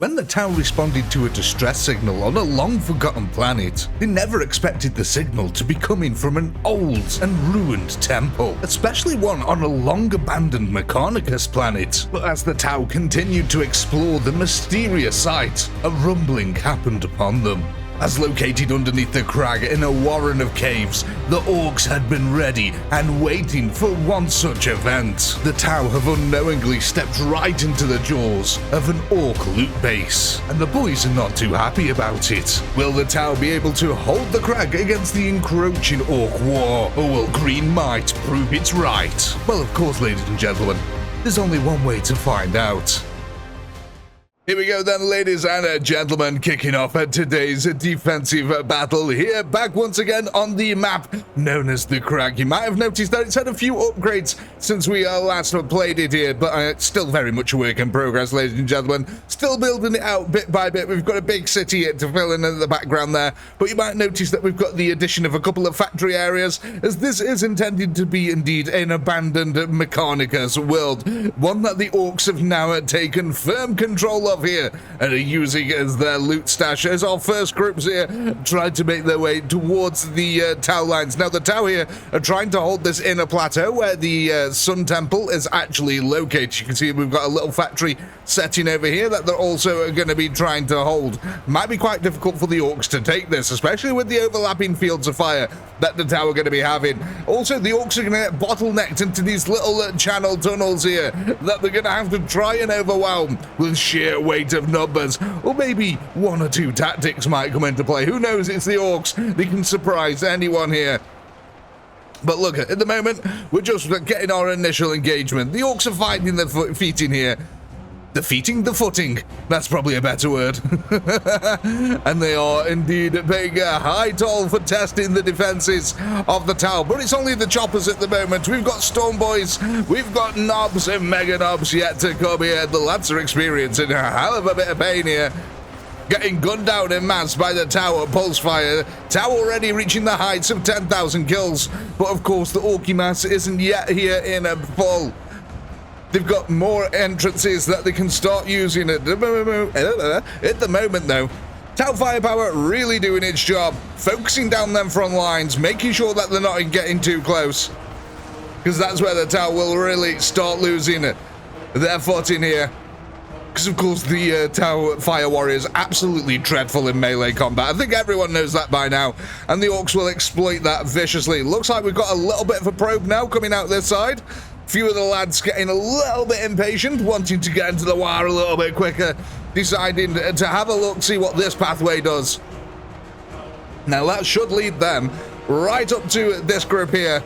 When the Tau responded to a distress signal on a long-forgotten planet, they never expected the signal to be coming from an old and ruined temple, especially one on a long-abandoned Mechanicus Planet. But as the Tau continued to explore the mysterious site, a rumbling happened upon them. As located underneath the crag in a warren of caves, the orcs had been ready and waiting for one such event. The Tau have unknowingly stepped right into the jaws of an orc loot base, and the boys are not too happy about it. Will the Tau be able to hold the crag against the encroaching orc war, or will green might prove it's right? Well, of course, ladies and gentlemen, there's only one way to find out. Here we go then, ladies and gentlemen, kicking off at today's defensive battle here, back once again on the map known as the Crag. You might have noticed that it's had a few upgrades since we last played it here, but it's still very much a work in progress, ladies and gentlemen. Still building it out bit by bit. We've got a big city here to fill in the background there, but you might notice that we've got the addition of a couple of factory areas, as this is intended to be indeed an abandoned Mechanicus world, one that the orcs have now taken firm control of here and are using as their loot stash as our first groups here tried to make their way towards the Tau lines. Now the Tau here are trying to hold this inner plateau where the Sun Temple is actually located. You can see we've got a little factory setting over here that they're also going to be trying to hold. Might be quite difficult for the orcs to take this, especially with the overlapping fields of fire that the Tau are going to be having. Also, the orcs are going to get bottlenecked into these little channel tunnels here that they're going to have to try and overwhelm with sheer weight of numbers, or maybe one or two tactics might come into play. Who knows? It's the orcs. They can surprise anyone here. But look, at the moment, we're just getting our initial engagement. The orcs are finding their feet in here. Defeating the footing. That's probably a better word. And they are indeed paying a high toll for testing the defenses of the Tau. But it's only the choppers at the moment. We've got Storm Boys, we've got Knobs and Mega Knobs yet to come here. The lads are experiencing a hell of a bit of pain here. Getting gunned down in mass by the Tau at pulse fire. Tau already reaching the heights of 10,000 kills. But of course, the Orky mass isn't yet here in a full. They've got more entrances that they can start using at the moment, though. Tau firepower really doing its job, focusing down them front lines, making sure that they're not getting too close, because that's where the Tau will really start losing their footing here. Because, of course, the Tau Fire Warriors absolutely dreadful in melee combat. I think everyone knows that by now, and the orcs will exploit that viciously. Looks like we've got a little bit of a probe now coming out this side. Few of the lads getting a little bit impatient, wanting to get into the wire a little bit quicker, deciding to have a look, see what this pathway does. Now that should lead them right up to this group here.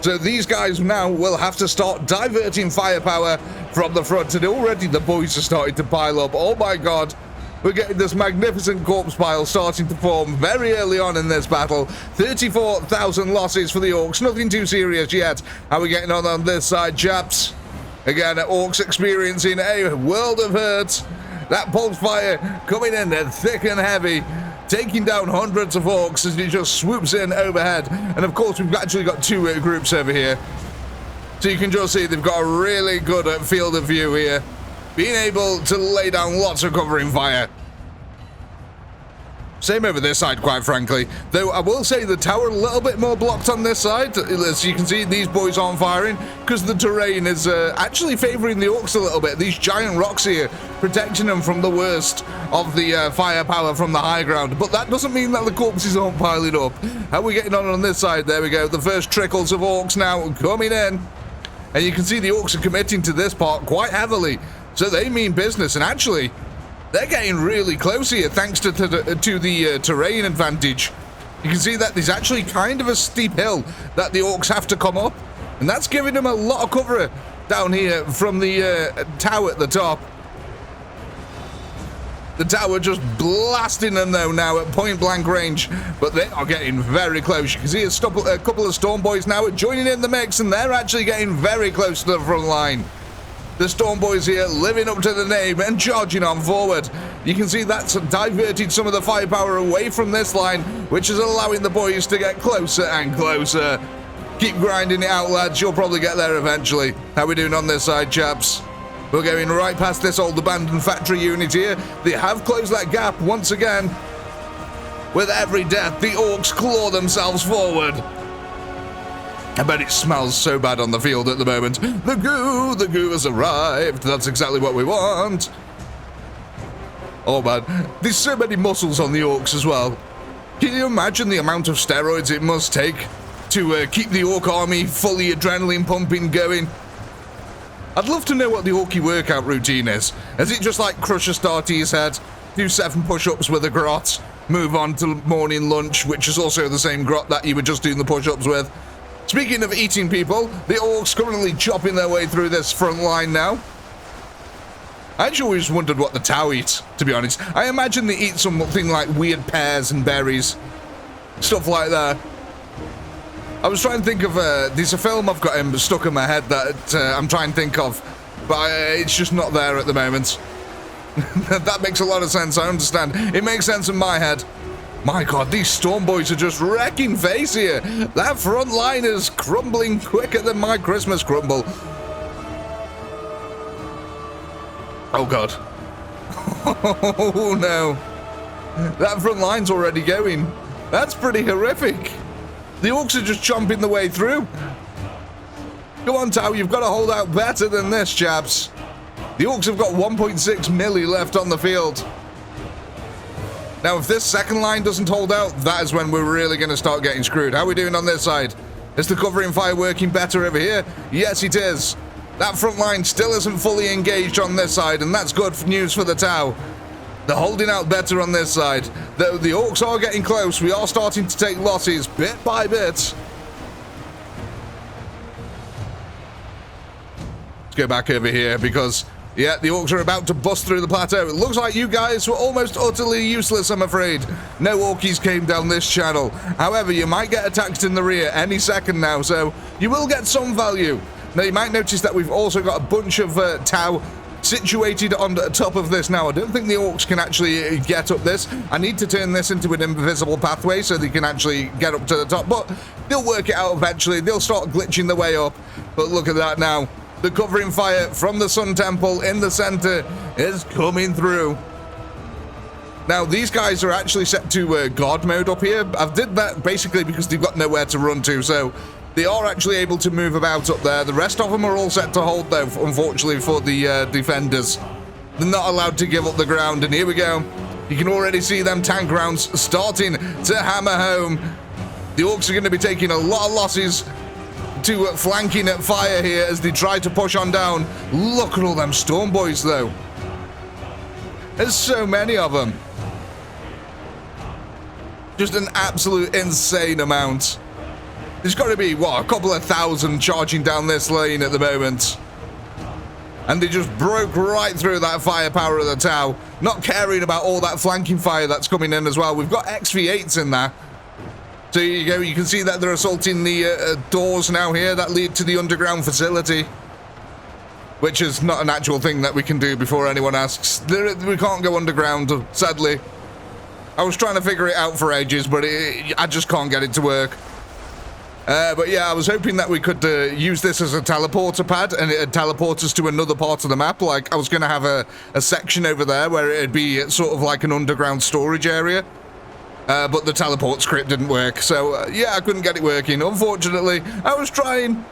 So these guys now will have to start diverting firepower from the front, and already the boys are starting to pile up. Oh my god. We're getting this magnificent corpse pile starting to form very early on in this battle. 34,000 losses for the orcs. Nothing too serious yet. How are we getting on this side, chaps? Again, orcs experiencing a world of hurt. That pulse fire coming in thick and heavy, taking down hundreds of orcs as it just swoops in overhead. And of course, we've actually got two groups over here. So you can just see they've got a really good field of view here, being able to lay down lots of covering fire. Same over this side, quite frankly. Though I will say the Tower a little bit more blocked on this side. As you can see, these boys aren't firing because the terrain is actually favouring the orcs a little bit. These giant rocks here protecting them from the worst of the firepower from the high ground. But that doesn't mean that the corpses aren't piling up. How are we getting on this side? There we go. The first trickles of orcs now coming in. And you can see the orcs are committing to this part quite heavily. So they mean business. And actually, they're getting really close here thanks to the terrain advantage. You can see that there's actually kind of a steep hill that the orcs have to come up. And that's giving them a lot of cover down here from the tower at the top. The tower just blasting them though now at point blank range. But they are getting very close. You can see a couple of Storm Boys now joining in the mix. And they're actually getting very close to the front line. The Storm Boys here living up to the name and charging on forward. You can see that's diverted some of the firepower away from this line, which is allowing the boys to get closer and closer. Keep grinding it out, lads. You'll probably get there eventually. How we doing on this side, chaps? We're going right past this old abandoned factory unit here. They have closed that gap once again. With every death, the orcs claw themselves forward. I bet it smells so bad on the field at the moment. The goo has arrived. That's exactly what we want. Oh man, there's so many muscles on the orcs as well. Can you imagine the amount of steroids it must take to keep the orc army fully adrenaline pumping going? I'd love to know what the orky workout routine is. Is it just like crush a star to his head, do 7 push-ups with a grot, move on to morning lunch, which is also the same grot that you were just doing the push-ups with? Speaking of eating people, the orcs currently chopping their way through this front line now. I actually always wondered what the Tau eat, to be honest. I imagine they eat something like weird pears and berries. Stuff like that. I was trying to think of, there's a film I've got stuck in my head that I'm trying to think of, but it's just not there at the moment. That makes a lot of sense, I understand. It makes sense in my head. My god, these storm boys are just wrecking face here. That front line is crumbling quicker than my Christmas crumble. Oh god. Oh no. That front line's already going. That's pretty horrific. The orcs are just chomping the way through. Come on, Tau, you've got to hold out better than this, chaps. The orcs have got 1.6 milli left on the field. Now, if this second line doesn't hold out, that is when we're really going to start getting screwed. How are we doing on this side? Is the covering fire working better over here? Yes, it is. That front line still isn't fully engaged on this side, and that's good news for the Tau. They're holding out better on this side. The orcs are getting close. We are starting to take losses bit by bit. Let's go back over here because, yeah, the orcs are about to bust through the plateau. It looks like you guys were almost utterly useless, I'm afraid. No orkies came down this channel. However, you might get attacked in the rear any second now, so you will get some value. Now, you might notice that we've also got a bunch of Tau situated on the top of this now. I don't think the orcs can actually get up this. I need to turn this into an invisible pathway so they can actually get up to the top, but they'll work it out eventually. They'll start glitching their way up. But look at that now. The covering fire from the Sun Temple in the center is coming through. Now, these guys are actually set to guard mode up here. I've did that basically because they've got nowhere to run to, so they are actually able to move about up there. The rest of them are all set to hold, though, unfortunately, for the defenders. They're not allowed to give up the ground, and here we go. You can already see them tank rounds starting to hammer home. The orcs are going to be taking a lot of losses to flanking at fire here as they try to push on down. Look at all them storm boys, though. There's so many of them. Just an absolute insane amount. There's got to be, what, a couple of thousand charging down this lane at the moment. And they just broke right through that firepower of the Tau, not caring about all that flanking fire that's coming in as well. We've got XV8s in there. So you go, you can see that they're assaulting the doors now here that lead to the underground facility. Which is not an actual thing that we can do before anyone asks. We can't go underground, sadly. I was trying to figure it out for ages, but I just can't get it to work. But yeah, I was hoping that we could use this as a teleporter pad and it'd teleport us to another part of the map. Like, I was going to have a section over there where it'd be sort of like an underground storage area. But the teleport script didn't work. So, yeah, I couldn't get it working. Unfortunately, I was trying.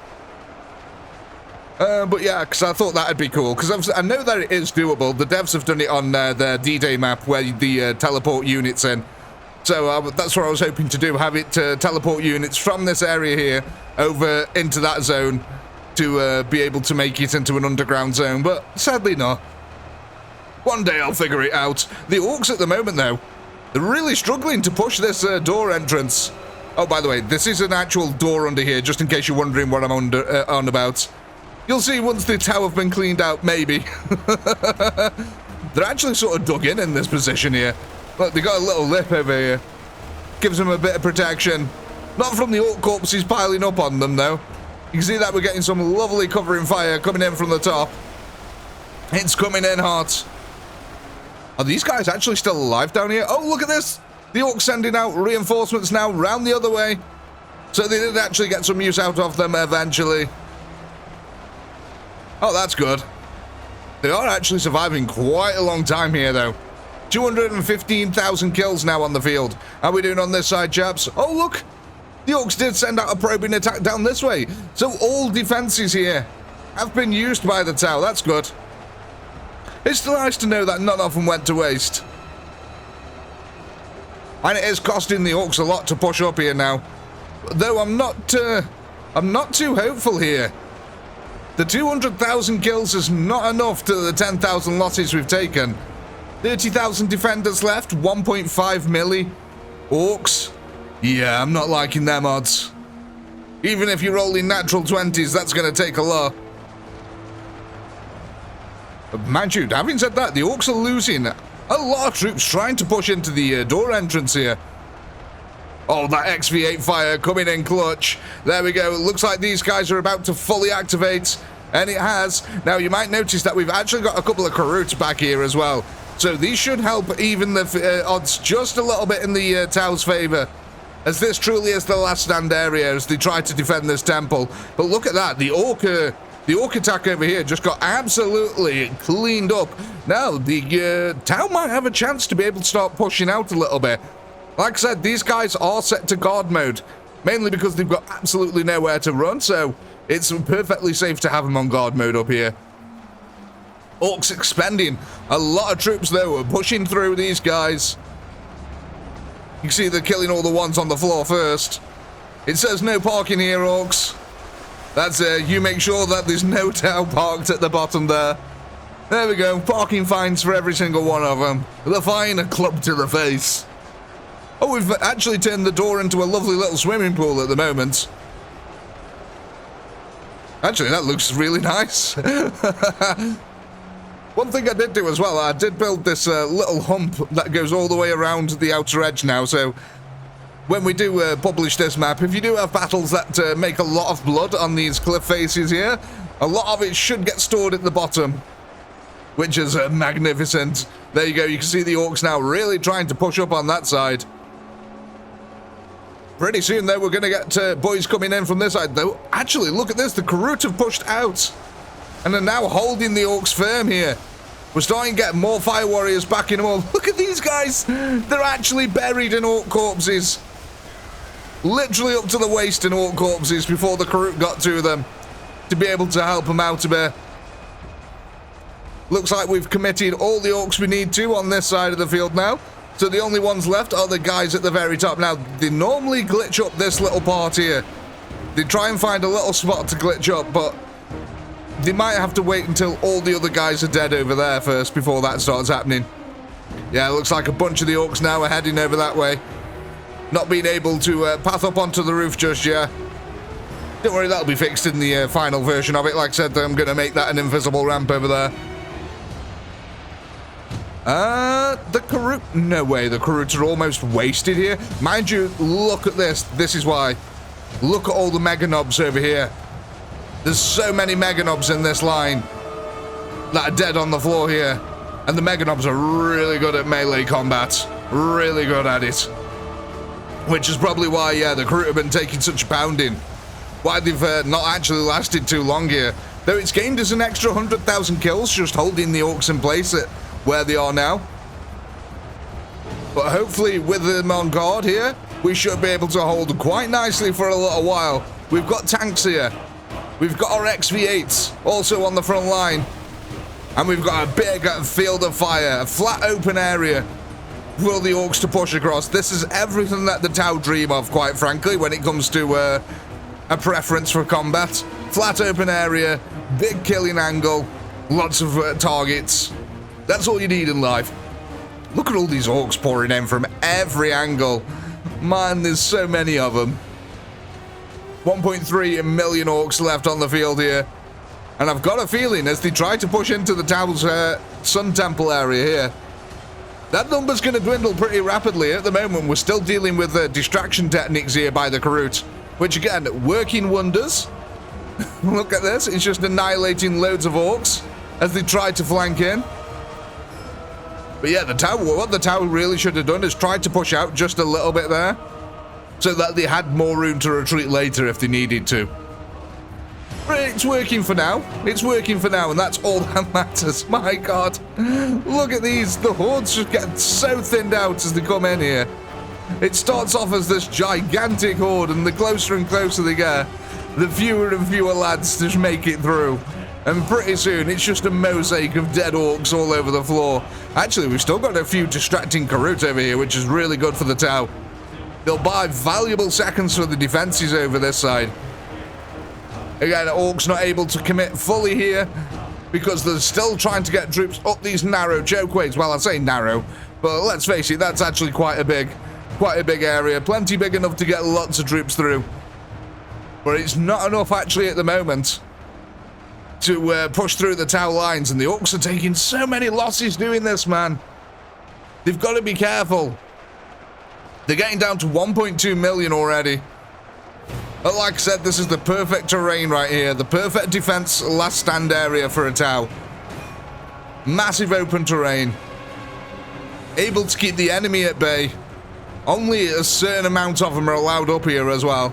But yeah, because I thought that'd be cool. Because I know that it is doable. The devs have done it on their D-Day map where the teleport units in. So that's what I was hoping to do, have it teleport units from this area here over into that zone to be able to make it into an underground zone, but sadly not. One day I'll figure it out. The orcs at the moment, though, they're really struggling to push this door entrance. Oh, by the way, this is an actual door under here, just in case you're wondering what I'm on about. You'll see once the tower have been cleaned out, maybe. They're actually sort of dug in this position here. Look, they got a little lip over here. Gives them a bit of protection. Not from the orc corpses piling up on them, though. You can see that we're getting some lovely covering fire coming in from the top. It's coming in hot. Are these guys actually still alive down here? Oh, look at this. The orcs sending out reinforcements now round the other way. So they did actually get some use out of them eventually. Oh, that's good. They are actually surviving quite a long time here, though. 215,000 kills now on the field. How are we doing on this side, chaps? Oh, look! The Orcs did send out a probing attack down this way. So all defenses here have been used by the Tau. That's good. It's nice to know that none of them went to waste. And it is costing the Orcs a lot to push up here now. Though I'm not too hopeful here. The 200,000 kills is not enough to the 10,000 losses we've taken. 30,000 defenders left, 1.5 milli. Orcs. Yeah, I'm not liking them odds. Even if you're rolling natural 20s, that's going to take a lot. But mind you, having said that, the Orcs are losing a lot of troops trying to push into the door entrance here. Oh, that XV8 fire coming in clutch. There we go. It looks like these guys are about to fully activate. And it has. Now, you might notice that we've actually got a couple of Karuts back here as well. So these should help even the odds just a little bit in the Tau's favor. As this truly is the last stand area as they try to defend this temple. But look at that. The Orc attack over here just got absolutely cleaned up. Now, the Tau might have a chance to be able to start pushing out a little bit. Like I said, these guys are set to guard mode. Mainly because they've got absolutely nowhere to run. So it's perfectly safe to have them on guard mode up here. Orcs expending a lot of troops, though, pushing through these guys. You can see they're killing all the ones on the floor first. It says no parking here, Orcs. That's you make sure that there's no Tau parked at the bottom there. There we go, parking fines for every single one of them. The fine, a club to the face. Oh, we've actually turned the door into a lovely little swimming pool at the moment. Actually, that looks really nice. One thing I did do as well, I did build this little hump that goes all the way around the outer edge now, so when we do publish this map, if you do have battles that make a lot of blood on these cliff faces here, a lot of it should get stored at the bottom, which is magnificent. There you go, you can see the Orcs now really trying to push up on that side. Pretty soon, though, we're going to get boys coming in from this side, though. Actually, look at this, the Karut have pushed out. And are now holding the Orcs firm here. We're starting to get more Fire Warriors backing them up. Look at these guys. They're actually buried in Orc corpses. Literally up to the waist in Orc corpses before the Karut got to them. To be able to help them out a bit. Looks like we've committed all the Orcs we need to on this side of the field now. So the only ones left are the guys at the very top. Now, they normally glitch up this little part here. They try and find a little spot to glitch up, but they might have to wait until all the other guys are dead over there first before that starts happening. Yeah, it looks like a bunch of the Orcs now are heading over that way. Not being able to path up onto the roof just yet. Don't worry, that'll be fixed in the final version of it. Like I said, I'm going to make that an invisible ramp over there. The Karut... No way, the Karuts are almost wasted here. Mind you, look at this. This is why. Look at all the Mega Knobs over here. There's so many Mega Knobs in this line that are dead on the floor here. And the Mega Knobs are really good at melee combat. Really good at it. Which is probably why, yeah, the Karut have been taking such a pounding. Why they've not actually lasted too long here. Though it's gained us an extra 100,000 kills just holding the Orcs in place at where they are now. But hopefully with them on guard here, we should be able to hold quite nicely for a little while. We've got tanks here. We've got our XV8s also on the front line. And we've got a big field of fire, a flat open area for the Orcs to push across. This is everything that the Tau dream of, quite frankly, when it comes to a preference for combat. Flat open area, big killing angle, lots of targets. That's all you need in life. Look at all these Orcs pouring in from every angle. Man, there's so many of them. 1.3 million Orcs left on the field here. And I've got a feeling as they try to push into the Tau's Sun Temple area here, that number's going to dwindle pretty rapidly. At the moment, we're still dealing with distraction techniques here by the Karut, which again, working wonders. Look at this, it's just annihilating loads of Orcs as they try to flank in. But yeah, what the Tau really should have done is tried to push out just a little bit there, so that they had more room to retreat later if they needed to. it's working for now. It's working for now, and that's all that matters. My God. Look at these. The hordes just get so thinned out as they come in here. It starts off as this gigantic horde, and the closer and closer they get, the fewer and fewer lads just make it through. And pretty soon, it's just a mosaic of dead orcs all over the floor. Actually, we've still got a few distracting Karut over here, which is really good for the Tau. They'll buy valuable seconds for the defenses over this side. Again, orcs not able to commit fully here because they're still trying to get troops up these narrow chokeways. Well, I say narrow, but let's face it, that's actually quite a big area. Plenty big enough to get lots of troops through. But it's not enough actually at the moment to push through the Tau lines, and the orcs are taking so many losses doing this, man. They've got to be careful. They're getting down to 1.2 million already. But like I said, this is the perfect terrain right here. The perfect defense last stand area for a Tau. Massive open terrain. Able to keep the enemy at bay. Only a certain amount of them are allowed up here as well.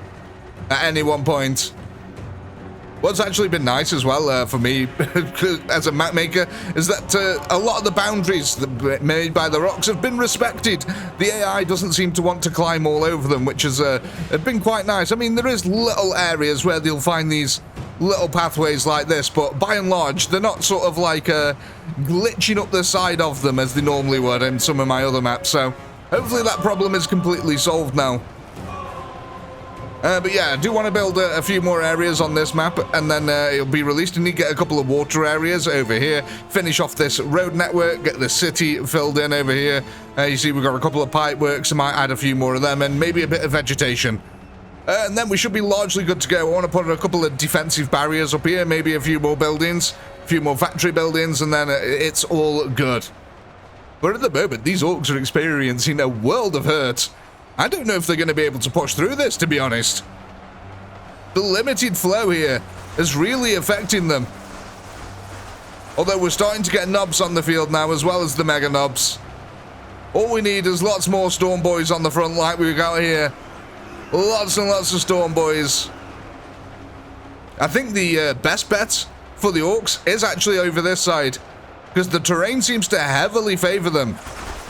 At any one point. What's actually been nice as well for me as a map maker is that a lot of the boundaries made by the rocks have been respected. The AI doesn't seem to want to climb all over them, which has been quite nice. I mean, there is little areas where they'll find these little pathways like this, but by and large, they're not sort of like glitching up the side of them as they normally would in some of my other maps. So hopefully that problem is completely solved now. But yeah, I do want to build a few more areas on this map, and then it'll be released, and you get a couple of water areas over here, finish off this road network, get the city filled in over here. You see we've got a couple of pipe works, I might add a few more of them, and maybe a bit of vegetation. And then we should be largely good to go. I want to put a couple of defensive barriers up here, maybe a few more buildings, a few more factory buildings, and then it's all good. But at the moment, these orcs are experiencing a world of hurt. I don't know if they're going to be able to push through this, to be honest. The limited flow here is really affecting them. Although we're starting to get nobs on the field now, as well as the mega nobs. All we need is lots more storm boys on the front like we've got here. Lots and lots of storm boys. I think the best bet for the orcs is actually over this side, because the terrain seems to heavily favor them.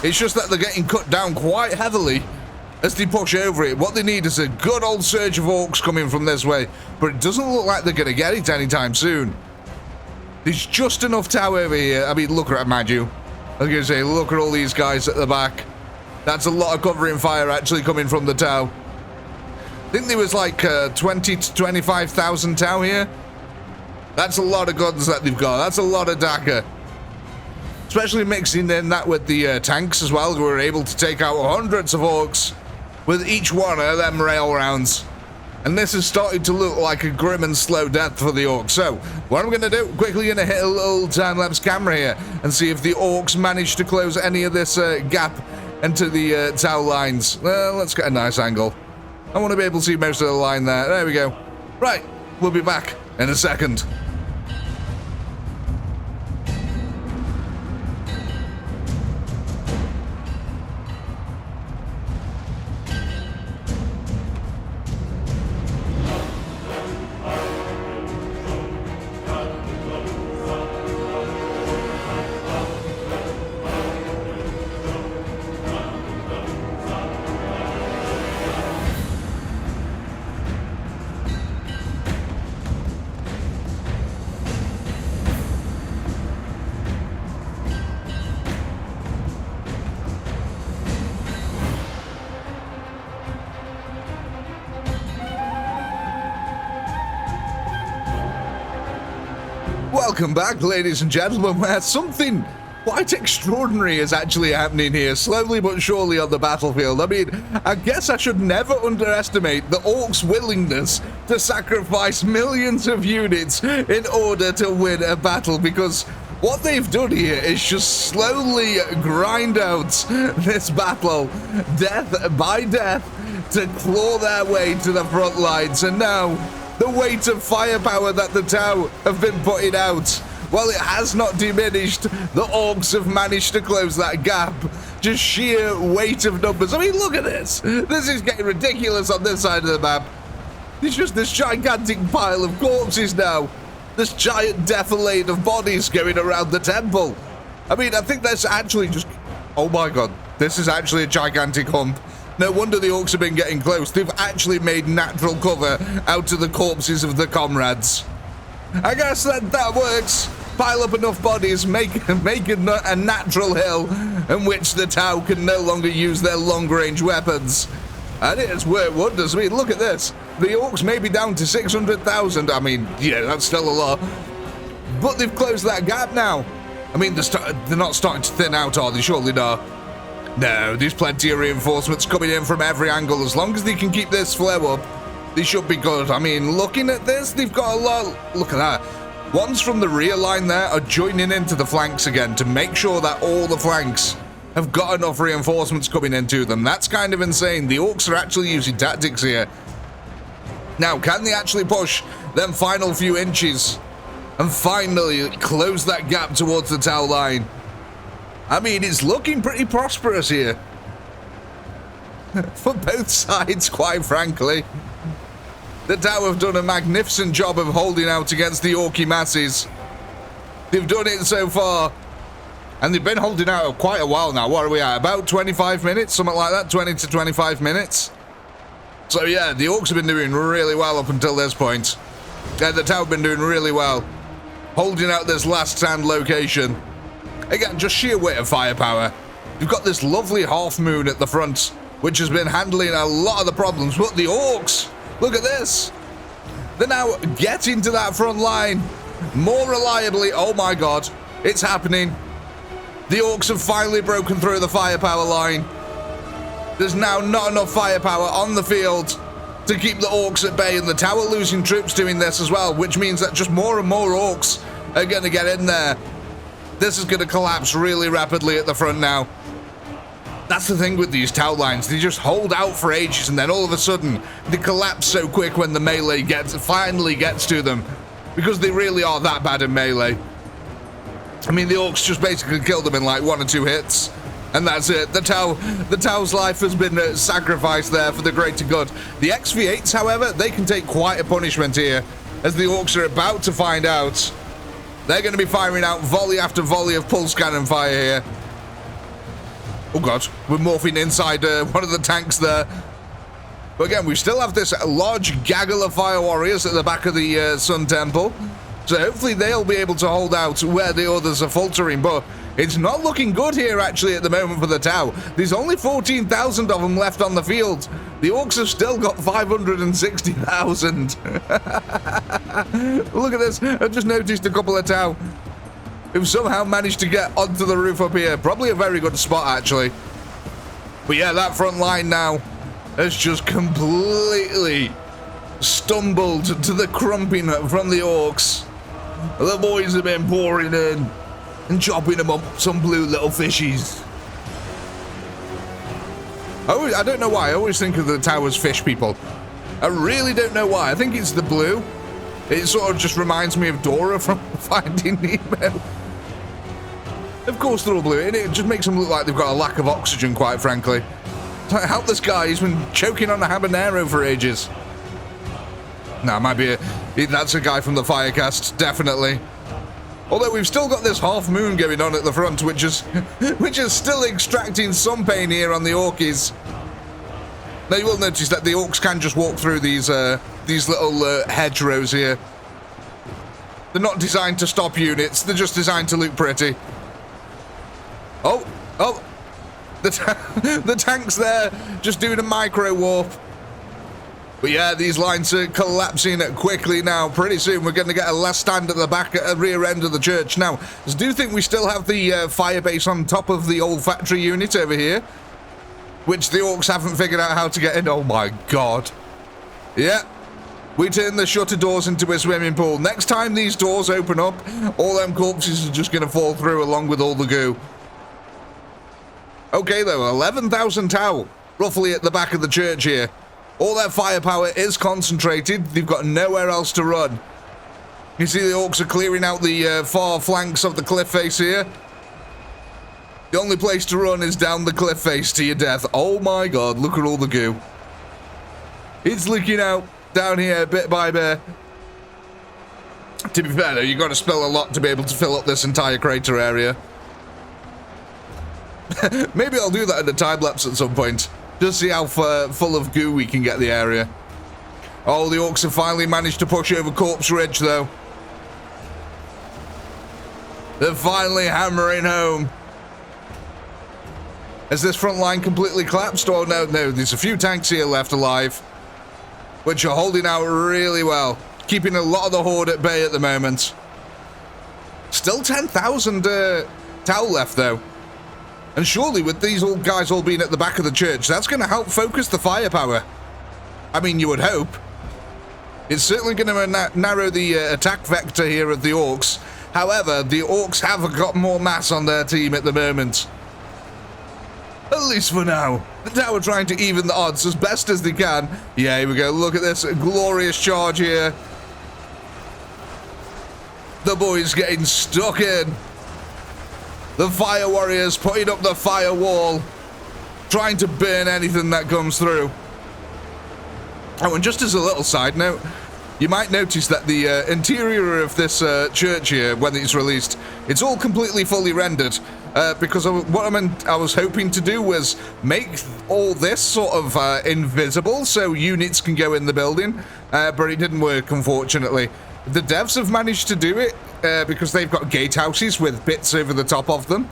It's just that they're getting cut down quite heavily as they push over it. What they need is a good old surge of orcs coming from this way, but it doesn't look like they're going to get it anytime soon. There's just enough Tau over here. I mean, look at it, mind you. I was going to say, look at all these guys at the back. That's a lot of covering fire actually coming from the Tau. I think there was like 20 to 25,000 Tau here. That's a lot of guns that they've got. That's a lot of Daka. Especially mixing in that with the tanks as well. We're able to take out hundreds of orcs with each one of them rail rounds. And this is starting to look like a grim and slow death for the orcs. So, what I'm going to do, quickly going to hit a little time-lapse camera here and see if the orcs manage to close any of this gap into the Tau lines. Let's get a nice angle. I want to be able to see most of the line there. There we go. Right, we'll be back in a second. Welcome back, ladies and gentlemen, where something quite extraordinary is actually happening here, slowly but surely on the battlefield. I mean, I guess I should never underestimate the orcs' willingness to sacrifice millions of units in order to win a battle, because what they've done here is just slowly grind out this battle, death by death, to claw their way to the front lines. And now, the weight of firepower that the Tau have been putting out, well, it has not diminished. The orcs have managed to close that gap. Just sheer weight of numbers. I mean, look at this. This is getting ridiculous on this side of the map. There's just this gigantic pile of corpses now. This giant defilade of bodies going around the temple. I mean, I think that's actually just... Oh my god, this is actually a gigantic hump. No wonder the orcs have been getting close. They've actually made natural cover out of the corpses of the comrades. I guess that works. Pile up enough bodies, make a natural hill in which the Tau can no longer use their long-range weapons. And it's worked wonders. I mean, look at this. The orcs may be down to 600,000. I mean, yeah, that's still a lot. But they've closed that gap now. I mean, they're not starting to thin out, are they? Surely not. No, there's plenty of reinforcements coming in from every angle. As long as they can keep this flow up, they should be good. I mean, looking at this, they've got a lot. Look at that. Ones from the rear line there are joining into the flanks again to make sure that all the flanks have got enough reinforcements coming into them. That's kind of insane. The orcs are actually using tactics here. Now, can they actually push them final few inches and finally close that gap towards the Tau line? I mean, it's looking pretty prosperous here. For both sides, quite frankly. The Tau have done a magnificent job of holding out against the Orky masses. They've done it so far. And they've been holding out quite a while now. What are we at? About 25 minutes? Something like that? 20 to 25 minutes? So yeah, the Orcs have been doing really well up until this point. The Tau have been doing really well. Holding out this last stand location. Again, just sheer weight of firepower. You've got this lovely half moon at the front, which has been handling a lot of the problems. But the Orcs... Look at this. They're now getting to that front line more reliably. Oh my god, it's happening. The orcs have finally broken through the firepower line. There's now not enough firepower on the field to keep the orcs at bay, and the Tau are losing troops doing this as well, which means that just more and more orcs are going to get in there. This is going to collapse really rapidly at the front now. That's the thing with these Tau lines. They just hold out for ages, and then all of a sudden, they collapse so quick when the melee finally gets to them. Because they really are that bad in melee. I mean, the orcs just basically kill them in like 1 or 2 hits. And that's it. The Tau's life has been sacrificed there for the greater good. The XV8s, however, they can take quite a punishment here. As the orcs are about to find out. They're going to be firing out volley after volley of pulse cannon fire here. Oh god, we're morphing inside one of the tanks there. But again, we still have this large gaggle of fire warriors at the back of the Sun Temple. So hopefully they'll be able to hold out where the others are faltering. But it's not looking good here actually at the moment for the Tau. There's only 14,000 of them left on the field. The orcs have still got 560,000. Look at this. I've just noticed a couple of Tau who've somehow managed to get onto the roof up here. Probably a very good spot, actually. But yeah, that front line now has just completely stumbled to the crumping from the orcs. The boys have been pouring in and chopping them up, some blue little fishies. I don't know why. I always think of the Tau as fish people. I really don't know why. I think it's the blue. It sort of just reminds me of Dora from Finding Nemo. Of course they're all blue, and it just makes them look like they've got a lack of oxygen, quite frankly. Help this guy, he's been choking on a habanero for ages. Nah, might be that's a guy from the Firecast, definitely. Although we've still got this half moon going on at the front, which is still extracting some pain here on the Orkies. Now you will notice that the orcs can just walk through these little hedgerows here. They're not designed to stop units, they're just designed to look pretty. Oh, the tank's there, just doing a micro warp. But yeah, these lines are collapsing quickly now. Pretty soon we're going to get a last stand at the back, at the rear end of the church. Now, I do think we still have the fire base on top of the old factory unit over here, which the orcs haven't figured out how to get in. Oh my god. Yeah. We turn the shutter doors into a swimming pool. Next time these doors open up, all them corpses are just going to fall through along with all the goo. Okay, though, 11,000 Tau, roughly at the back of the church here. All their firepower is concentrated. They've got nowhere else to run. You see the orcs are clearing out the far flanks of the cliff face here. The only place to run is down the cliff face to your death. Oh my god, look at all the goo. It's leaking out down here bit by bit. To be fair, though, you've got to spill a lot to be able to fill up this entire crater area. Maybe I'll do that in a time-lapse at some point. Just see how full of goo we can get the area. Oh, the orcs have finally managed to push over Corpse Ridge, though. They're finally hammering home. Has this front line completely collapsed? Oh, no, there's a few tanks here left alive, which are holding out really well, keeping a lot of the horde at bay at the moment. Still 10,000 Tau left, though. And surely with these old guys all being at the back of the church, that's going to help focus the firepower. I mean, you would hope. It's certainly going to narrow the attack vector here of the orcs. However, the orcs have got more mass on their team at the moment. At least for now. The Tau are trying to even the odds as best as they can. Yeah, here we go. Look at this glorious charge here. The boys getting stuck in. The fire warriors putting up the fire wall, trying to burn anything that comes through. Oh, and just as a little side note, you might notice that the interior of this church here, when it's released, it's all completely fully rendered. Because what I was hoping to do was make all this sort of invisible so units can go in the building, but it didn't work, unfortunately. The devs have managed to do it because they've got gatehouses with bits over the top of them.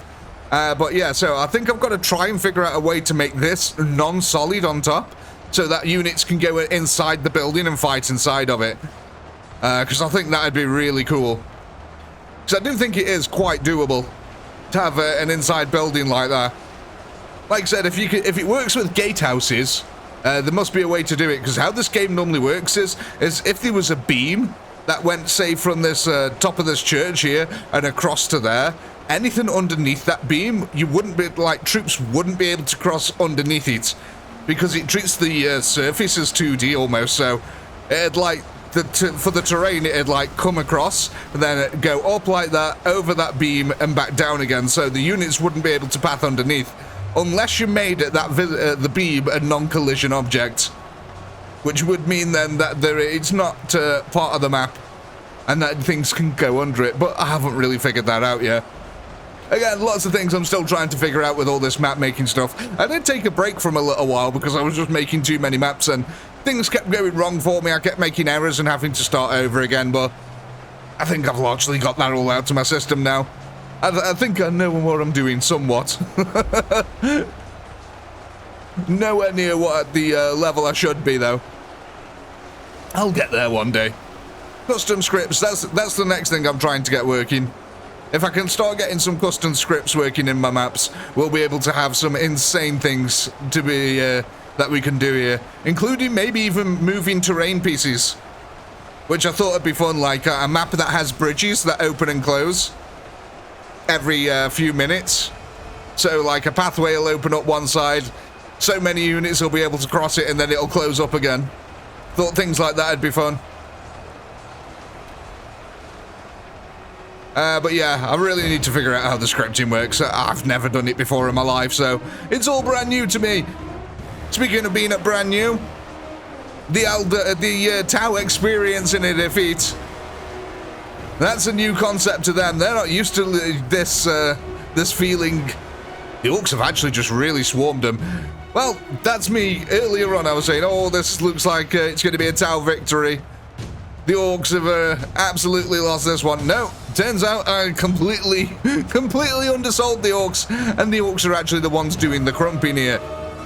But yeah, so I think I've got to try and figure out a way to make this non-solid on top so that units can go inside the building and fight inside of it. Because I think that'd be really cool. Because I do think it is quite doable to have an inside building like that. Like I said, if it works with gatehouses, there must be a way to do it. Because how this game normally works is if there was a beam that went, say, from this top of this church here and across to there, anything underneath that beam, you wouldn't be, like, troops wouldn't be able to cross underneath it because it treats the surface as 2D almost. So it'd like for the terrain, it'd like come across and then it'd go up like that, over that beam and back down again. So the units wouldn't be able to path underneath unless you made it the beam a non-collision object. Which would mean then that it's not part of the map and that things can go under it, but I haven't really figured that out yet. Again, lots of things I'm still trying to figure out with all this map making stuff. I did take a break from a little while because I was just making too many maps and things kept going wrong for me. I kept making errors and having to start over again, but I think I've largely got that all out of my system now. I think I know what I'm doing somewhat. Nowhere near what at the level I should be, though. I'll get there one day. Custom scripts, that's the next thing I'm trying to get working. If I can start getting some custom scripts working in my maps, we'll be able to have some insane things to be that we can do here, including maybe even moving terrain pieces, which I thought would be fun, like a map that has bridges that open and close every few minutes. So like a pathway will open up one side, so many units will be able to cross it and then it'll close up again. Thought things like that would be fun. But yeah, I really need to figure out how the scripting works. I've never done it before in my life, so it's all brand new to me. Speaking of being brand new, the Tau experience in a defeat. That's a new concept to them. They're not used to this this feeling. The orcs have actually just really swarmed them. Well, that's me. Earlier on, I was saying, oh, this looks like it's going to be a Tau victory. The orcs have absolutely lost this one. No, turns out I completely undersold the orcs, and the orcs are actually the ones doing the crumping here.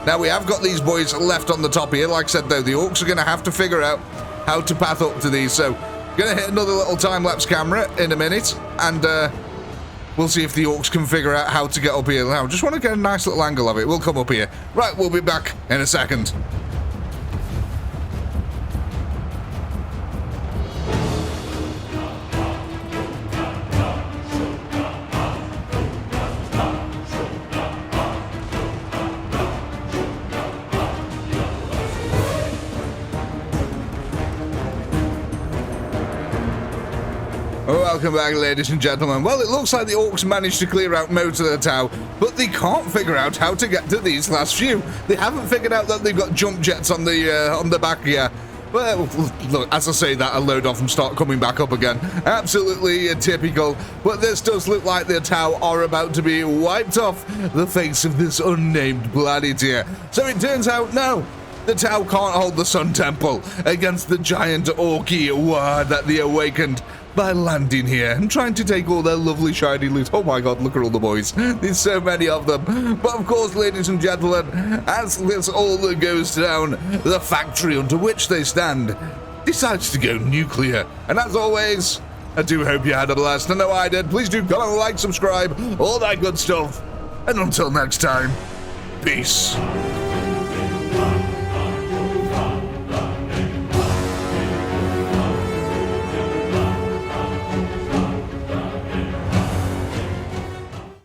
Now, we have got these boys left on the top here. Like I said, though, the orcs are going to have to figure out how to path up to these. So, going to hit another little time-lapse camera in a minute, and we'll see if the orcs can figure out how to get up here. Now, just want to get a nice little angle of it. We'll come up here. Right, we'll be back in a second. Welcome back, ladies and gentlemen. Well, it looks like the orcs managed to clear out most of the Tau, but they can't figure out how to get to these last few. They haven't figured out that they've got jump jets on the back here. Well, look, as I say that, I load off and start coming back up again. Absolutely typical. But this does look like the Tau are about to be wiped off the face of this unnamed planet here. So it turns out, no, the Tau can't hold the Sun Temple against the giant Orky war that they awakened by landing here and trying to take all their lovely shiny loot. Oh my god, look at all the boys. There's so many of them. But of course, ladies and gentlemen, as this all goes down, the factory under which they stand decides to go nuclear. And as always, I do hope you had a blast. I know I did. Please do comment, like, subscribe, all that good stuff. And until next time, peace.